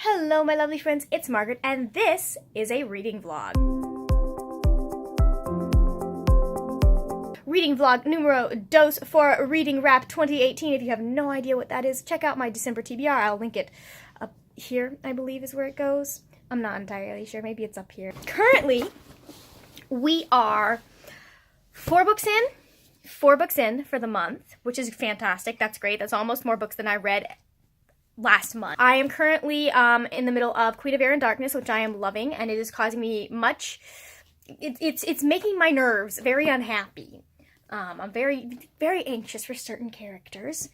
Hello my lovely friends, it's Margaret and this is a reading vlog. Reading vlog numero dos for Reading Wrap 2018. If you have no idea what that is, check out my December TBR. I'll link it up here, I believe is where it goes. I'm not entirely sure, maybe it's up here. Currently, we are 4 books in for the month, which is fantastic. That's great. That's almost more books than I read last month. I am currently in the middle of Queen of Air and Darkness, which I am loving, and it is causing me much, it's making my nerves very unhappy. I'm very, very anxious for certain characters,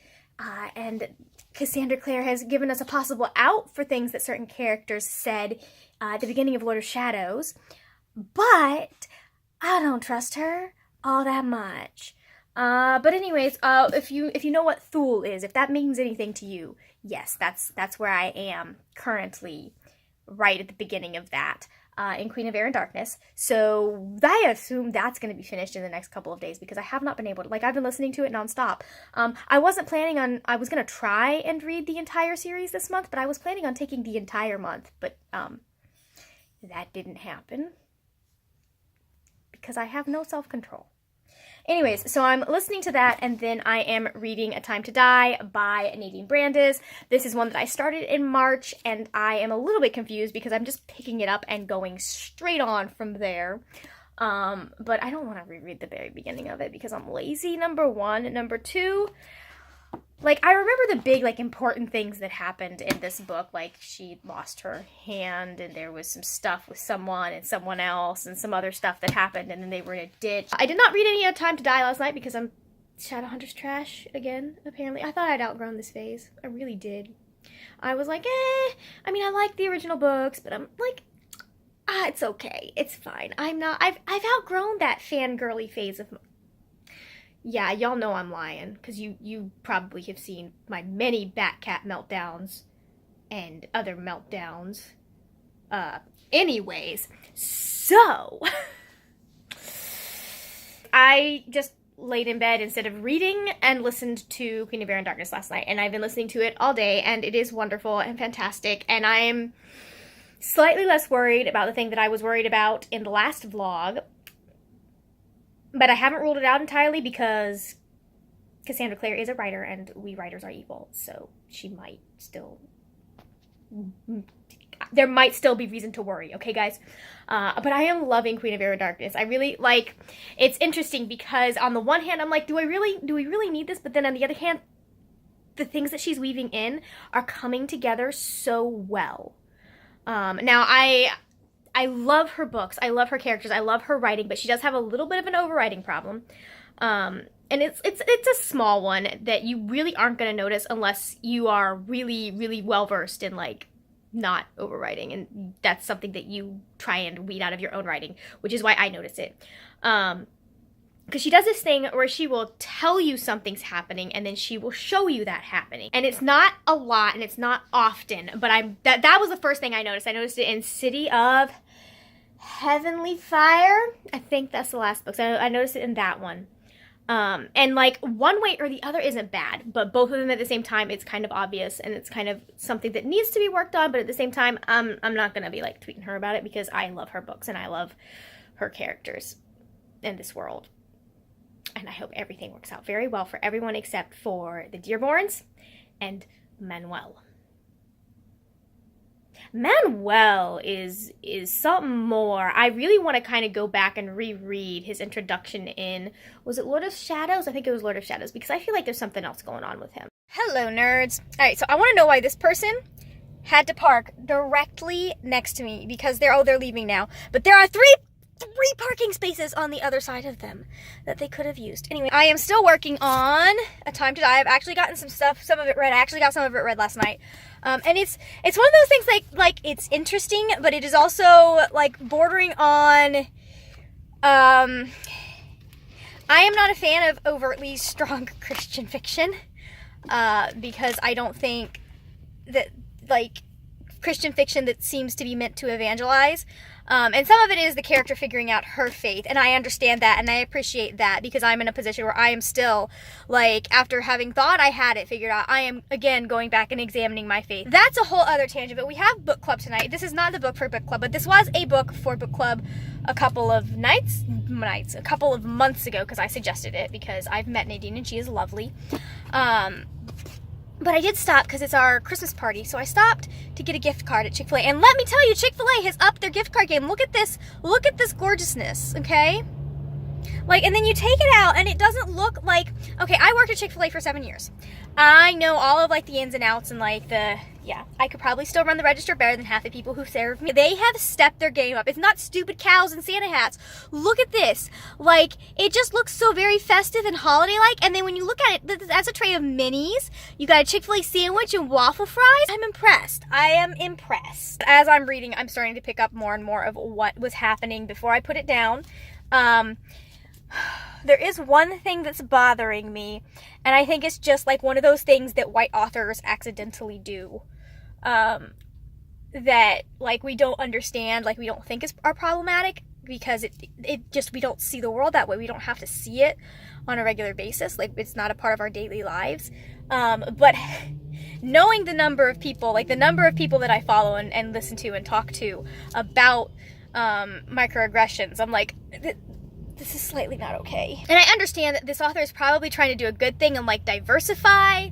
and Cassandra Clare has given us a possible out for things that certain characters said at the beginning of Lord of Shadows, but I don't trust her all that much. But anyways, if you know what Thule is, if that means anything to you, yes, that's where I am currently, right at the beginning of that, in Queen of Air and Darkness. So I assume that's going to be finished in the next couple of days because I have not been able to, I've been listening to it nonstop. I wasn't planning on, I was going to try and read the entire series this month, but I was planning on taking the entire month, but, that didn't happen because I have no self-control. Anyways, so I'm listening to that, and then I am reading A Time to Die by Nadine Brandes. This is one that I started in March, and I am a little bit confused because I'm just picking it up and going straight on from there. But I don't want to reread the very beginning of it because I'm lazy, number one. Number two, I remember the big, important things that happened in this book. She lost her hand, and there was some stuff with someone and someone else, and some other stuff that happened, and then they were in a ditch. I did not read any of Time to Die last night because I'm Shadowhunters trash again, apparently. I thought I'd outgrown this phase. I really did. I was like, I mean, I like the original books, but I'm like, it's okay. It's fine. I've outgrown that fangirly phase of... Yeah, y'all know I'm lying, because you probably have seen my many Batcat meltdowns and other meltdowns. Anyways, so I just laid in bed instead of reading and listened to Queen of Air and Darkness last night, and I've been listening to it all day, and it is wonderful and fantastic, and I'm slightly less worried about the thing that I was worried about in the last vlog. But I haven't ruled it out entirely because Cassandra Clare is a writer and we writers are evil. So she might still... There might still be reason to worry, okay guys? But I am loving Queen of Air and Darkness. I really, it's interesting because on the one hand, I'm like, do we really need this? But then on the other hand, the things that she's weaving in are coming together so well. Now, I love her books, I love her characters, I love her writing, but she does have a little bit of an overwriting problem. And it's a small one that you really aren't going to notice unless you are really, really well-versed in, not overwriting. And that's something that you try and weed out of your own writing, which is why I notice it. Because she does this thing where she will tell you something's happening and then she will show you that happening. And it's not a lot and it's not often, but that was the first thing I noticed. I noticed it in City of Heavenly Fire. I think that's the last book. So I noticed it in that one. And one way or the other isn't bad, but both of them at the same time, it's kind of obvious and it's kind of something that needs to be worked on. But at the same time, I'm not going to be tweeting her about it because I love her books and I love her characters in this world. And I hope everything works out very well for everyone except for the Dearborns and Manuel. Manuel is something more. I really want to kind of go back and reread his introduction in, was it Lord of Shadows? I think it was Lord of Shadows, because I feel like there's something else going on with him. Hello, nerds. All right, so I want to know why this person had to park directly next to me, because they're leaving now. But there are three parking spaces on the other side of them that they could have used. Anyway, I am still working on A Time to Die. I've actually gotten some stuff, some of it read. I actually got some of it read last night. And it's one of those things it's interesting, but it is also bordering on, I am not a fan of overtly strong Christian fiction, because I don't think that Christian fiction that seems to be meant to evangelize. And some of it is the character figuring out her faith, and I understand that, and I appreciate that, because I'm in a position where I am still, like, after having thought I had it figured out, I am, again, going back and examining my faith. That's a whole other tangent, but we have book club tonight. This is not the book for book club, but this was a book for book club a couple of a couple of months ago, because I suggested it, because I've met Nadine, and she is lovely. But I did stop because it's our Christmas party, so I stopped to get a gift card at Chick-fil-A. And let me tell you, Chick-fil-A has upped their gift card game. Look at this gorgeousness, okay? Like, and then you take it out, and it doesn't look like, okay, I worked at Chick-fil-A for 7 years. I know all of, like, the ins and outs and, like, yeah, I could probably still run the register better than half the people who serve me. They have stepped their game up. It's not stupid cows and Santa hats. Look at this. Like, it just looks so very festive and holiday-like, and then when you look at it, that's a tray of minis. You got a Chick-fil-A sandwich and waffle fries. I'm impressed. I am impressed. As I'm reading, I'm starting to pick up more and more of what was happening before I put it down. There is one thing that's bothering me, and I think it's just like one of those things that white authors accidentally do, that, like, we don't understand, like, we don't think are problematic, because it just, we don't see the world that way. We don't have to see it on a regular basis. Like, it's not a part of our daily lives. But knowing the number of people, like, the number of people that I follow and listen to and talk to about microaggressions, I'm like, this is slightly not okay. And I understand that this author is probably trying to do a good thing and, like, diversify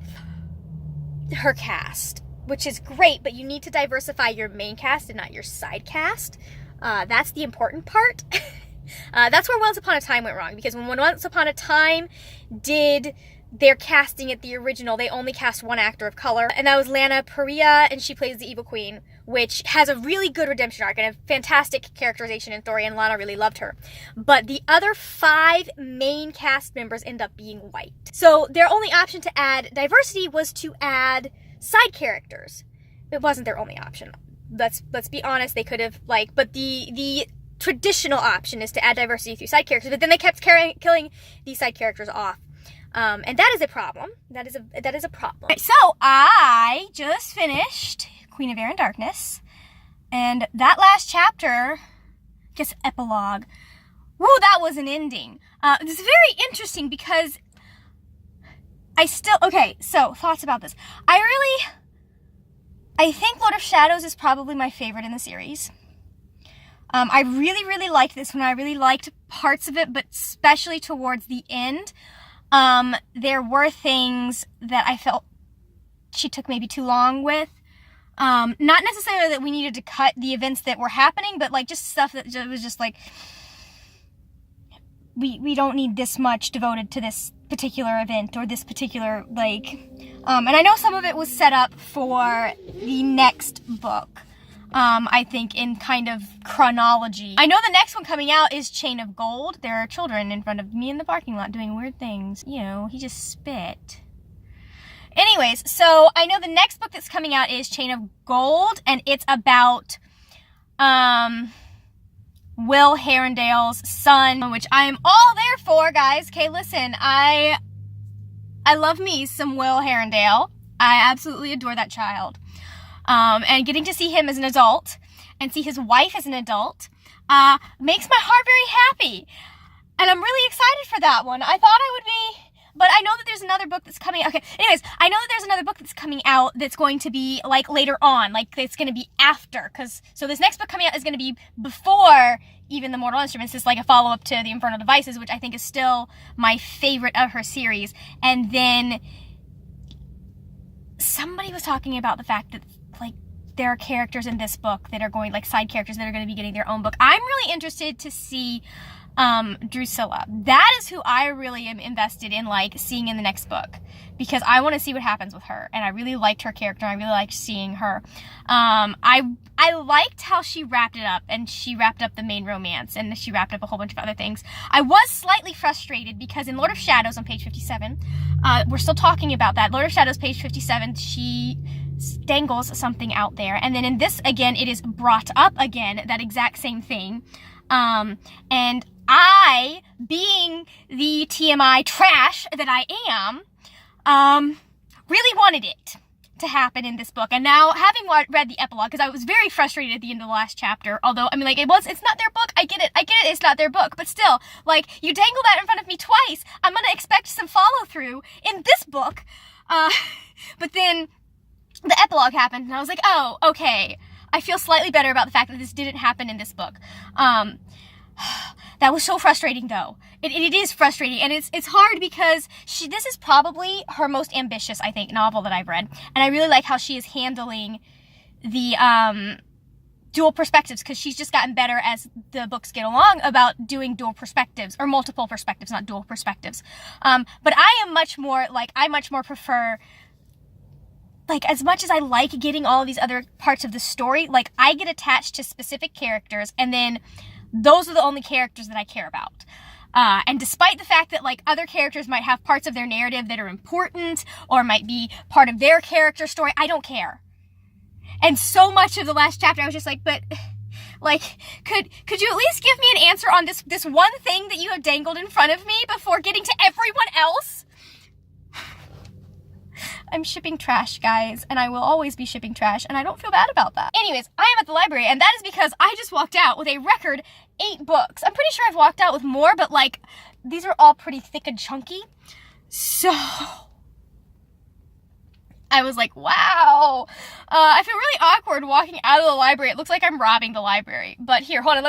her cast, which is great, but you need to diversify your main cast and not your side cast. That's the important part. That's where Once Upon a Time went wrong, because when Once Upon a Time did their casting at the original, they only cast one actor of color, and that was Lana Parrilla, and she plays the evil queen, which has a really good redemption arc and a fantastic characterization and story, and Lana really loved her. But the other 5 main cast members end up being white. So their only option to add diversity was to add side characters. It wasn't their only option. Let's be honest, they could have, like, but the traditional option is to add diversity through side characters, but then they kept killing these side characters off. And that is a problem. That is a problem. Right, so I just finished Queen of Air and Darkness, and that last chapter, just epilogue, woo, that was an ending. It's very interesting because okay, so thoughts about this. I think Lord of Shadows is probably my favorite in the series. I really, really liked this one. I really liked parts of it, but especially towards the end. There were things that I felt she took maybe too long with. Not necessarily that we needed to cut the events that were happening, but, like, just stuff that was just like, we don't need this much devoted to this particular event or this particular, like, and I know some of it was set up for the next book. I think in kind of chronology. I know the next one coming out is Chain of Gold. There are children in front of me in the parking lot doing weird things. You know, he just spit. Anyways, so I know the next book that's coming out is Chain of Gold, and it's about Will Herondale's son, which I am all there for, guys. Okay, listen, I love me some Will Herondale. I absolutely adore that child. And getting to see him as an adult and see his wife as an adult makes my heart very happy. And I'm really excited for that one. I thought I would be, but I know that there's another book that's coming. Okay, anyways, I know that there's another book that's coming out that's going to be, like, later on. Like, it's going to be after. So this next book coming out is going to be before even the Mortal Instruments. It's like a follow-up to The Infernal Devices, which I think is still my favorite of her series. And then somebody was talking about the fact that, like, there are characters in this book that are going, like, side characters that are going to be getting their own book. I'm really interested to see Drusilla. That is who I really am invested in, like, seeing in the next book, because I want to see what happens with her, and I really liked her character. I really liked seeing her. I liked how she wrapped it up, and she wrapped up the main romance, and she wrapped up a whole bunch of other things. I was slightly frustrated because in Lord of Shadows on page 57, we're still talking about that. Lord of Shadows, page 57, she dangles something out there, and then in this, again, it is brought up again, that exact same thing. And I, being the TMI trash that I am, really wanted it to happen in this book. And now, having read the epilogue, because I was very frustrated at the end of the last chapter, although, I mean, like, it's not their book, I get it, it's not their book, but still, like, you dangle that in front of me twice, I'm gonna expect some follow-through in this book, but then the epilogue happened, and I was like, oh, okay, I feel slightly better about the fact that this didn't happen in this book. That was so frustrating, though. It is frustrating, and it's hard because this is probably her most ambitious, I think, novel that I've read, and I really like how she is handling the dual perspectives, because she's just gotten better as the books get along about doing dual perspectives, or multiple perspectives, not dual perspectives. But I am much more, like, I much more prefer, like, as much as I like getting all of these other parts of the story, like, I get attached to specific characters, and then those are the only characters that I care about. And despite the fact that, like, other characters might have parts of their narrative that are important, or might be part of their character story, I don't care. And so much of the last chapter, I was just like, but, like, could you at least give me an answer on this one thing that you have dangled in front of me before getting to everyone else? I'm shipping trash, guys, and I will always be shipping trash, and I don't feel bad about that. Anyways, I am at the library, and that is because I just walked out with a record 8 books. I'm pretty sure I've walked out with more, but, like, these are all pretty thick and chunky. So I was like, wow. I feel really awkward walking out of the library. It looks like I'm robbing the library. But here, hold on,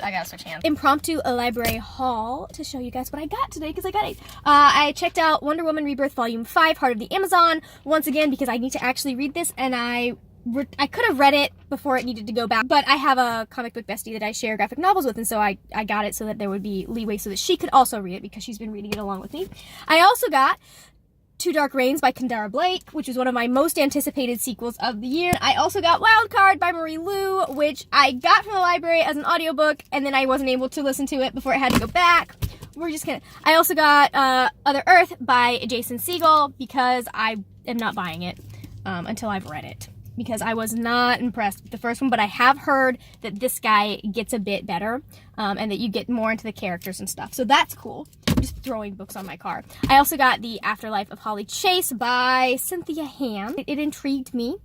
I gotta switch hands. Impromptu library haul to show you guys what I got today, because I got it. I checked out Wonder Woman Rebirth Volume 5, Heart of the Amazon, once again, because I need to actually read this, and I could have read it before it needed to go back, but I have a comic book bestie that I share graphic novels with, and so I got it so that there would be leeway so that she could also read it, because she's been reading it along with me. I also got Two Dark Reigns by Kendara Blake, which is one of my most anticipated sequels of the year. I also got Wildcard by Marie Lu, which I got from the library as an audiobook, and then I wasn't able to listen to it before it had to go back. We're just kidding. I also got Other Earth by Jason Segel, because I am not buying it until I've read it, because I was not impressed with the first one, but I have heard that this guy gets a bit better, and that you get more into the characters and stuff, so that's cool. I'm just throwing books on my car. I also got The Afterlife of Holly Chase by Cynthia Han. It intrigued me,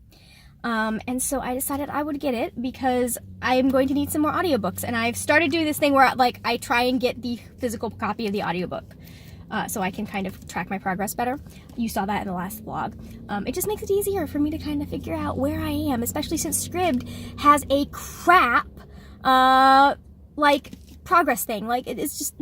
and so I decided I would get it, because I am going to need some more audiobooks, and I've started doing this thing where, like, I try and get the physical copy of the audiobook, so I can kind of track my progress better. You saw that in the last vlog. It just makes it easier for me to kind of figure out where I am, especially since Scribd has a crap, like, progress thing. Like, it's just,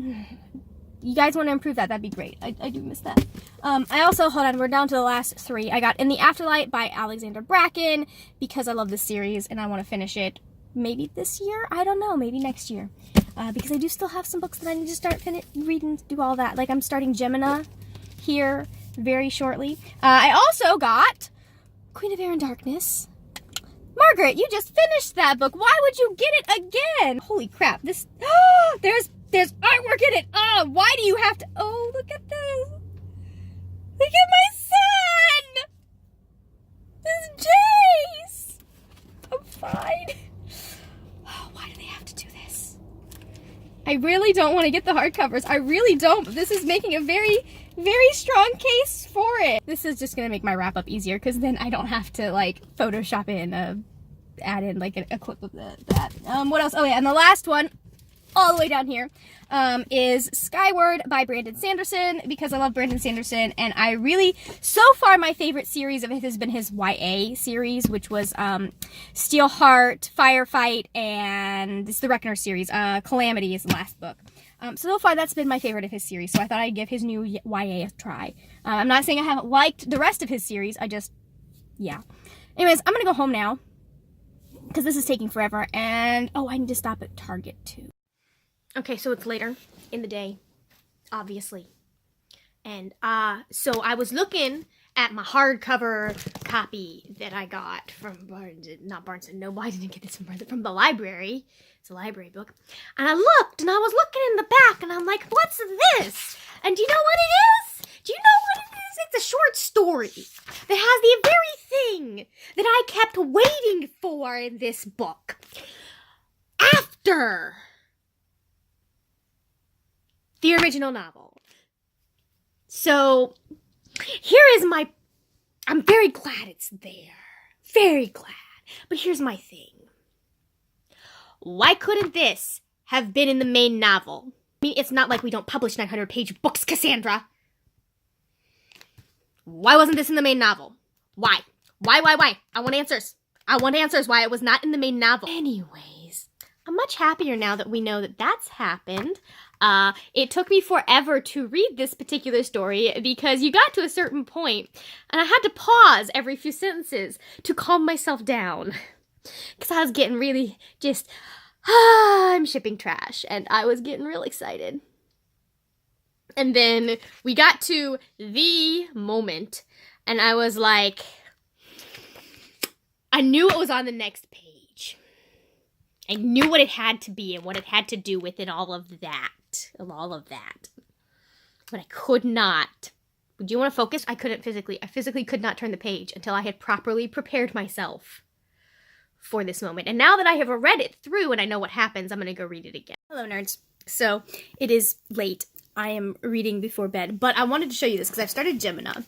you guys want to improve that, that'd be great. I do miss that. I also, hold on, we're down to the last 3. I got In the Afterlight by Alexander Bracken, because I love this series and I want to finish it maybe this year, I don't know, maybe next year. Because I do still have some books that I need to start reading, do all that. Like, I'm starting Gemina here very shortly. I also got Queen of Air and Darkness. Margaret, you just finished that book. Why would you get it again? Holy crap, this, there's artwork in it. Why do you have to, oh, look at this. Look at my son. This is Jace. I'm fine. Why do they have to do this? I really don't want to get the hardcovers. I really don't, but this is making a very, very strong case for it. This is just going to make my wrap up easier, because then I don't have to, like, Photoshop in, add in, like, a clip of that. What else? Oh, yeah, and the last one, all the way down here, is Skyward by Brandon Sanderson, because I love Brandon Sanderson, and I really, so far my favorite series of it has been his YA series, which was Steelheart, Firefight, and it's the Reckoner series. Calamity is the last book. So far that's been my favorite of his series, so I thought I'd give his new YA a try. I'm not saying I haven't liked the rest of his series, I just, yeah. Anyways, I'm gonna go home now, because this is taking forever, and, oh, I need to stop at Target too. Okay, so it's later in the day, obviously. And, so I was looking at my hardcover copy that I got from not Barnes & Noble, I didn't get this from the library. It's a library book. And I looked, and I was looking in the back, and I'm like, what's this? And do you know what it is? Do you know what it is? It's a short story that has the very thing that I kept waiting for in this book. After the original novel. So, here is my I'm very glad it's there. Very glad. But here's my thing. Why couldn't this have been in the main novel? I mean, it's not like we don't publish 900-page books, Cassandra. Why wasn't this in the main novel? Why? Why? I want answers. I want answers why it was not in the main novel. Anyways, I'm much happier now that we know that that's happened. It took me forever to read this particular story because you got to a certain point and I had to pause every few sentences to calm myself down. Because I was getting really just, I'm shipping trash, and I was getting real excited. And then we got to the moment, and I was like, I knew it was on the next page. I knew what it had to be and what it had to do with it, all of that. But I could not. Do you want to focus? I physically could not turn the page until I had properly prepared myself for this moment. And now that I have read it through and I know what happens, I'm going to go read it again. Hello, nerds. So, it is late. I am reading before bed, but I wanted to show you this because I've started Gemina.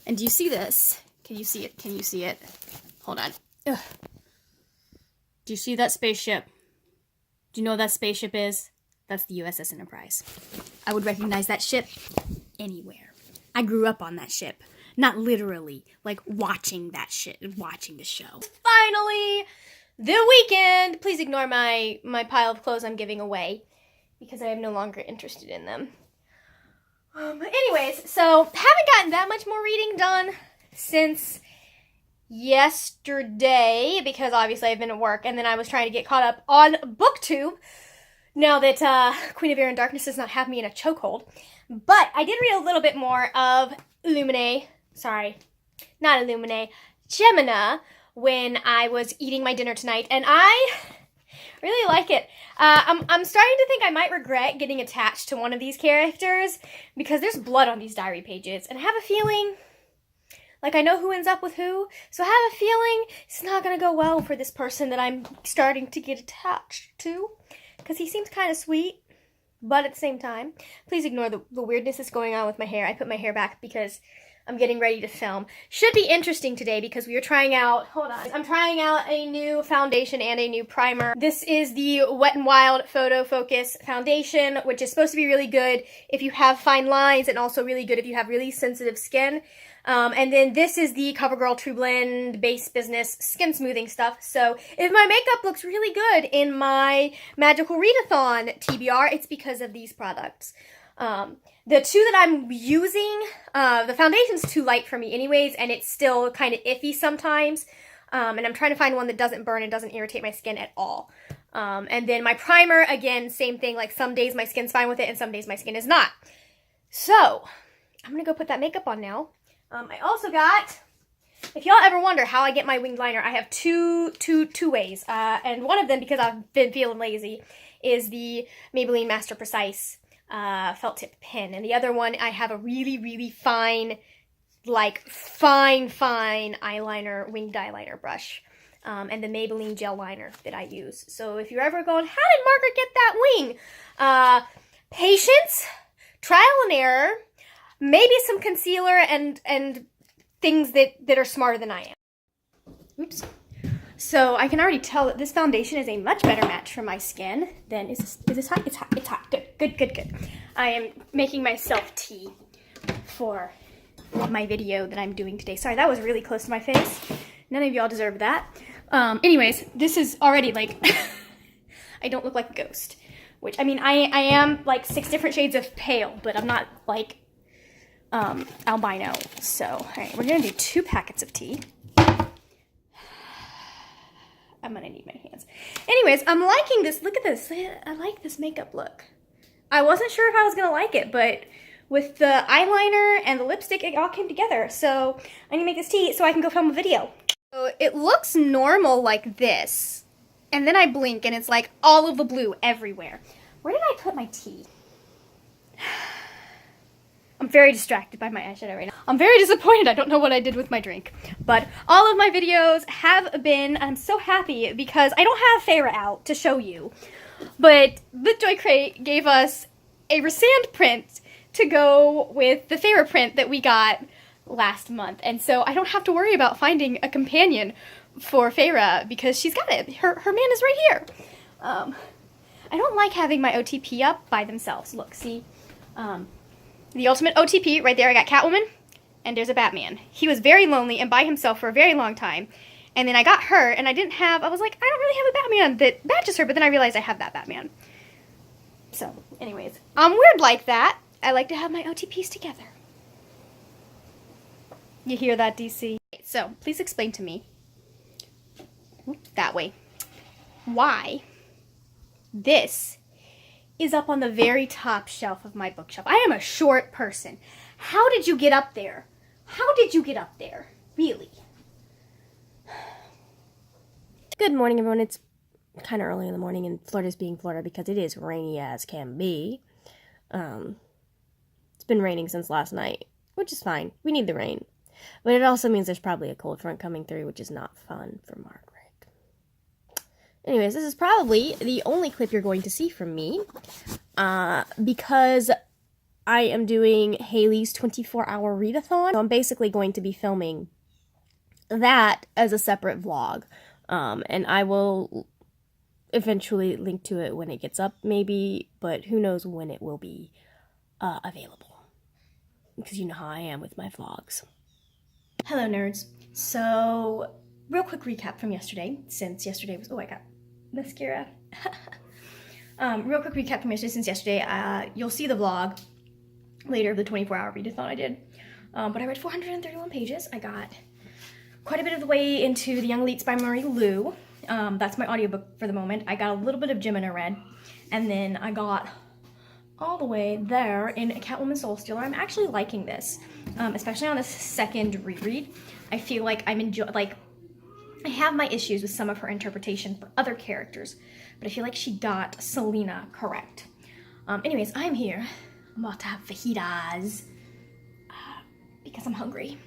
And do you see this? Can you see it? Can you see it? Hold on. Ugh. Do you see that spaceship? Do you know what that spaceship is? That's the USS Enterprise. I would recognize that ship anywhere. I grew up on that ship. Not literally, like watching that shit, watching the show. Finally, the weekend! Please ignore my pile of clothes I'm giving away because I am no longer interested in them. Anyways, so haven't gotten that much more reading done since yesterday because obviously I've been at work and then I was trying to get caught up on BookTube now that Queen of Air and Darkness does not have me in a chokehold. But I did read a little bit more of Gemina when I was eating my dinner tonight, and I really like it. I'm starting to think I might regret getting attached to one of these characters because there's blood on these diary pages, and I have a feeling like I know who ends up with who, so I have a feeling it's not going to go well for this person that I'm starting to get attached to because he seems kind of sweet. But at the same time, please ignore the weirdness that's going on with my hair. I put my hair back because I'm getting ready to film. Should be interesting today because we are trying out, I'm trying out a new foundation and a new primer. This is the Wet n Wild Photo Focus Foundation, which is supposed to be really good if you have fine lines and also really good if you have really sensitive skin. And then this is the CoverGirl True Blend Base Business Skin Smoothing stuff. So if my makeup looks really good in my Magical Readathon TBR, it's because of these products. The two that I'm using, the foundation's too light for me anyways, and it's still kind of iffy sometimes. And I'm trying to find one that doesn't burn and doesn't irritate my skin at all. And then my primer, again, same thing. Like some days my skin's fine with it and some days my skin is not. So I'm going to go put that makeup on now. I also got, if y'all ever wonder how I get my winged liner, I have two ways. And one of them, because I've been feeling lazy, is the Maybelline Master Precise felt tip pen. And the other one, I have a really, really fine, like fine eyeliner, winged eyeliner brush. And the Maybelline gel liner that I use. So if you're ever going, how did Margaret get that wing? Patience, trial and error, maybe some concealer and things that are smarter than I am. Oops. So I can already tell that this foundation is a much better match for my skin than, is this hot? It's hot, it's hot, good. I am making myself tea for my video that I'm doing today. Sorry, that was really close to my face. None of y'all deserve that. Anyways, this is already like, I don't look like a ghost. Which, I mean, I am like 6 different shades of pale, but I'm not like albino. So, all right, we're gonna do 2 packets of tea. I'm gonna need my hands. Anyways, I'm liking this. Look at this. I like this makeup look. I wasn't sure if I was gonna like it, but with the eyeliner and the lipstick, it all came together. So I'm gonna make this tea so I can go film a video. So it looks normal like this. And then I blink and it's like all of the blue everywhere. Where did I put my tea? I'm very distracted by my eyeshadow right now. I'm very disappointed. I don't know what I did with my drink. But all of my videos have been, I'm so happy because I don't have Farrah out to show you. But the Joy Crate gave us a Resand print to go with the Farrah print that we got last month, and so I don't have to worry about finding a companion for Feyre because she's got it. Her man is right here. I don't like having my OTP up by themselves. Look, see? The ultimate OTP, right there, I got Catwoman, and there's a Batman. He was very lonely and by himself for a very long time. And then I got her, and I was like, I don't really have a Batman that matches her, but then I realized I have that Batman. So, anyways, I'm weird like that. I like to have my OTPs together. You hear that, DC? So, please explain to me, that way, why this is up on the very top shelf of my bookshelf. I am a short person. How did you get up there? How did you get up there? Really? Good morning, everyone. It's kind of early in the morning, and Florida's being Florida because it is rainy as can be. It's been raining since last night, which is fine. We need the rain. But it also means there's probably a cold front coming through, which is not fun for Margaret. Anyways, this is probably the only clip you're going to see from me, because I am doing Haley's 24-hour readathon. So I'm basically going to be filming that as a separate vlog. And I will eventually link to it when it gets up, maybe, but who knows when it will be available. Because you know how I am with my vlogs. Hello, nerds. So, real quick recap from yesterday, since yesterday was, oh, I got mascara. Real quick recap from yesterday, since yesterday, you'll see the vlog later of the 24-hour readathon I did. But I read 431 pages. I got quite a bit of the way into The Young Elites by Marie Lu. That's my audiobook for the moment. I got a little bit of Gemini read, and then I got all the way there in Catwoman Soul Stealer. I'm actually liking this, especially on this second reread. I feel like I have my issues with some of her interpretation for other characters, but I feel like she got Selena correct. Anyways, I'm here. I'm about to have fajitas because I'm hungry.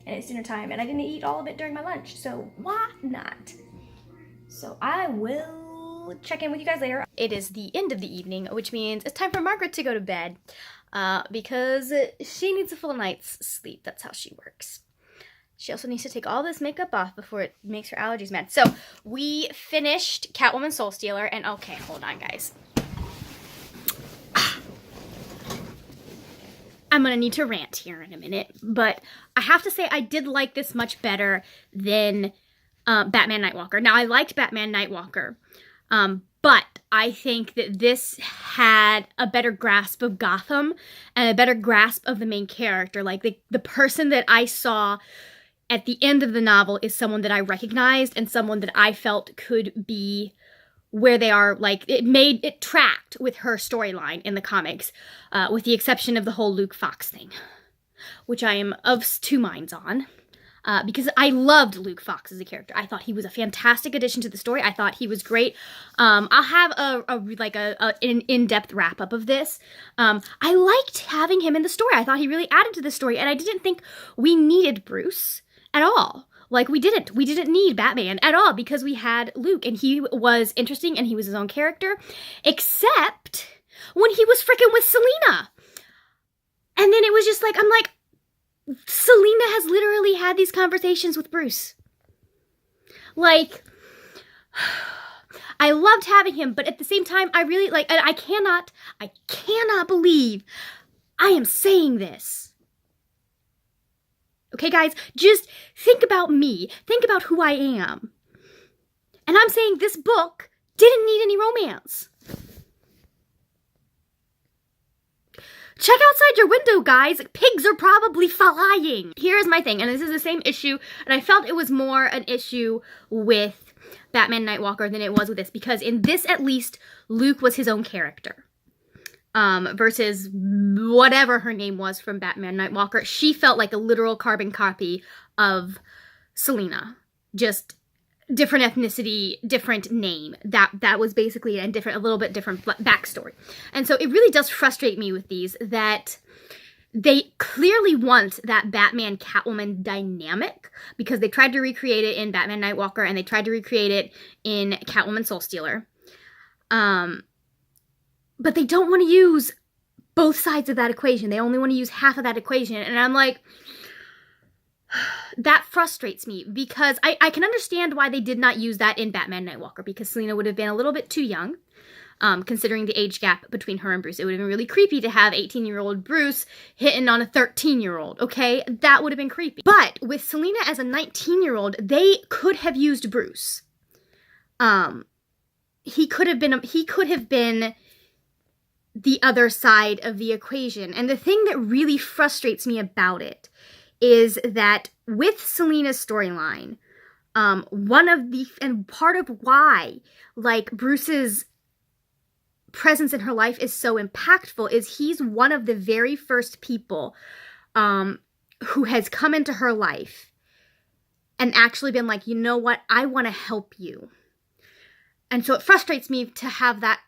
And it's dinner time, and I didn't eat all of it during my lunch, so why not? So I will check in with you guys later. It is the end of the evening, which means it's time for Margaret to go to bed, because she needs a full night's sleep. That's how she works. She also needs to take all this makeup off before it makes her allergies mad. So we finished Catwoman Soul Stealer, and okay, hold on, guys. I'm gonna need to rant here in a minute, but I have to say I did like this much better than Batman Nightwalker. Now, I liked Batman Nightwalker, but I think that this had a better grasp of Gotham and a better grasp of the main character. Like, the person that I saw at the end of the novel is someone that I recognized and someone that I felt could be where they are. Like, it tracked with her storyline in the comics, with the exception of the whole Luke Fox thing, which I am of two minds on, because I loved Luke Fox as a character. I thought he was a fantastic addition to the story. I thought he was great. I'll have an in-depth wrap-up of this. I liked having him in the story. I thought he really added to the story, and I didn't think we needed Bruce at all. Like, we didn't need Batman at all because we had Luke, and he was interesting, and he was his own character, except when he was freaking with Selena. And then it was just like, I'm like, Selena has literally had these conversations with Bruce. Like, I loved having him, but at the same time, I really, like, I cannot believe I am saying this. Okay, guys, just think about me. Think about who I am. And I'm saying this book didn't need any romance. Check outside your window, guys. Pigs are probably flying. Here's my thing, and this is the same issue, and I felt it was more an issue with Batman Nightwalker than it was with this, because in this, at least, Luke was his own character. Versus whatever her name was from Batman Nightwalker. She felt like a literal carbon copy of Selena. Just different ethnicity, different name. That was basically a little bit different backstory. And so it really does frustrate me with these that they clearly want that Batman-Catwoman dynamic, because they tried to recreate it in Batman Nightwalker and they tried to recreate it in Catwoman Soul Stealer. But they don't want to use both sides of that equation. They only want to use half of that equation. And I'm like, that frustrates me because I can understand why they did not use that in Batman Nightwalker, because Selina would have been a little bit too young, considering the age gap between her and Bruce. It would have been really creepy to have 18-year-old Bruce hitting on a 13-year-old, okay? That would have been creepy. But with Selina as a 19-year-old, they could have used Bruce. He could have been the other side of the equation. And the thing that really frustrates me about it is that with Selina's storyline, and part of why, like, Bruce's presence in her life is so impactful is he's one of the very first people who has come into her life and actually been like, you know what, I want to help you. And so it frustrates me to have that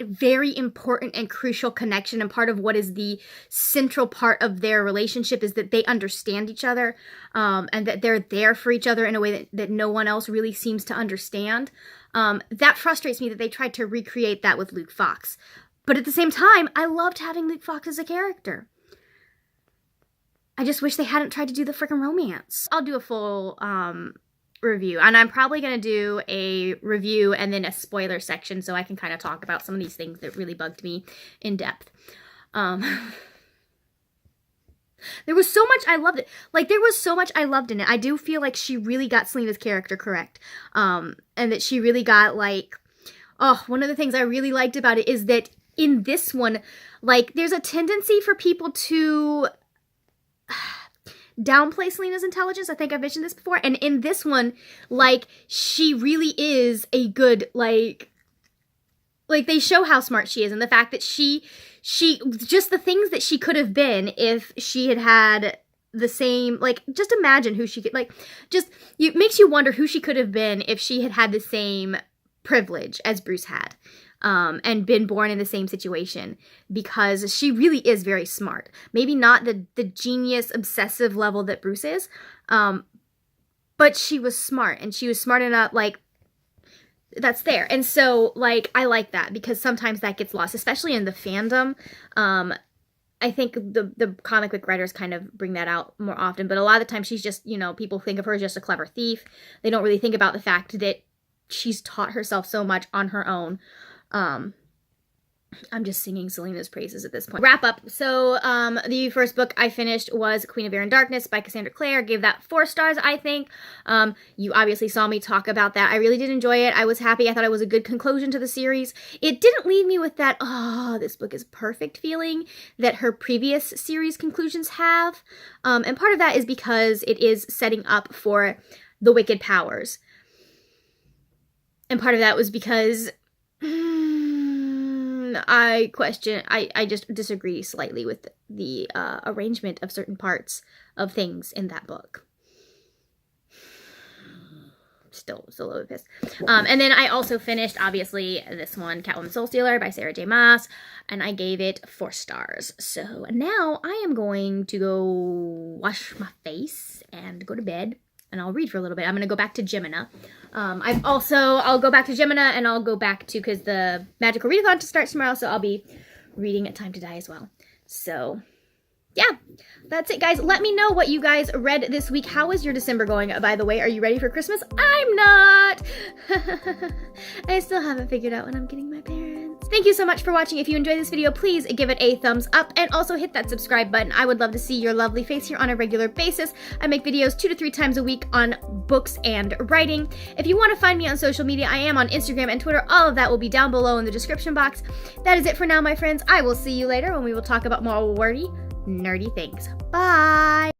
very important and crucial connection, and part of what is the central part of their relationship is that they understand each other, and that they're there for each other in a way that no one else really seems to understand. That frustrates me that they tried to recreate that with Luke Fox. But at the same time, I loved having Luke Fox as a character. I just wish they hadn't tried to do the freaking romance. I'll do a full review, and I'm probably going to do a review and then a spoiler section so I can kind of talk about some of these things that really bugged me in depth. There was so much I loved it. Like, there was so much I loved in it. I do feel like she really got Selina's character correct, and that she really got, like, one of the things I really liked about it is that in this one, like, there's a tendency for people to downplay Selina's intelligence. I think I've mentioned this before. And in this one, like, she really is a good, like they show how smart she is, and the fact that she just the things that she could have been if she had the same, like, just imagine who she could, like, just, it makes you wonder who she could have been if she had the same privilege as Bruce had. And been born in the same situation, because she really is very smart. Maybe not the genius, obsessive level that Bruce is, but she was smart, and she was smart enough, like, that's there. And so, like, I like that, because sometimes that gets lost, especially in the fandom. I think the comic book writers kind of bring that out more often, but a lot of the time she's just, people think of her as just a clever thief. They don't really think about the fact that she's taught herself so much on her own. I'm just singing Selina's praises at this point. Wrap up. So, the first book I finished was Queen of Air and Darkness by Cassandra Clare. Gave that 4 stars, I think. You obviously saw me talk about that. I really did enjoy it. I was happy. I thought it was a good conclusion to the series. It didn't leave me with that, this book is perfect feeling that her previous series conclusions have. And part of that is because it is setting up for the Wicked Powers. And part of that was because I just disagree slightly with the arrangement of certain parts of things in that book. Still a little bit pissed. And then I also finished, obviously, this one, Catwoman Soul Stealer by Sarah J. Maas, and I gave it 4 stars. So now I am going to go wash my face and go to bed, and I'll read for a little bit. I'm going to go back to Gemina. I'll go back to Gemina, and I'll go back to, because the Magical Readathon starts tomorrow, so I'll be reading At Time to Die as well. So, yeah, that's it, guys. Let me know what you guys read this week. How is your December going, by the way? Are you ready for Christmas? I'm not! I still haven't figured out when I'm getting my parents. Thank you so much for watching. If you enjoyed this video, please give it a thumbs up, and also hit that subscribe button. I would love to see your lovely face here on a regular basis. I make videos 2 to 3 times a week on books and writing. If you want to find me on social media, I am on Instagram and Twitter. All of that will be down below in the description box. That is it for now, my friends. I will see you later when we will talk about more wordy, nerdy things. Bye!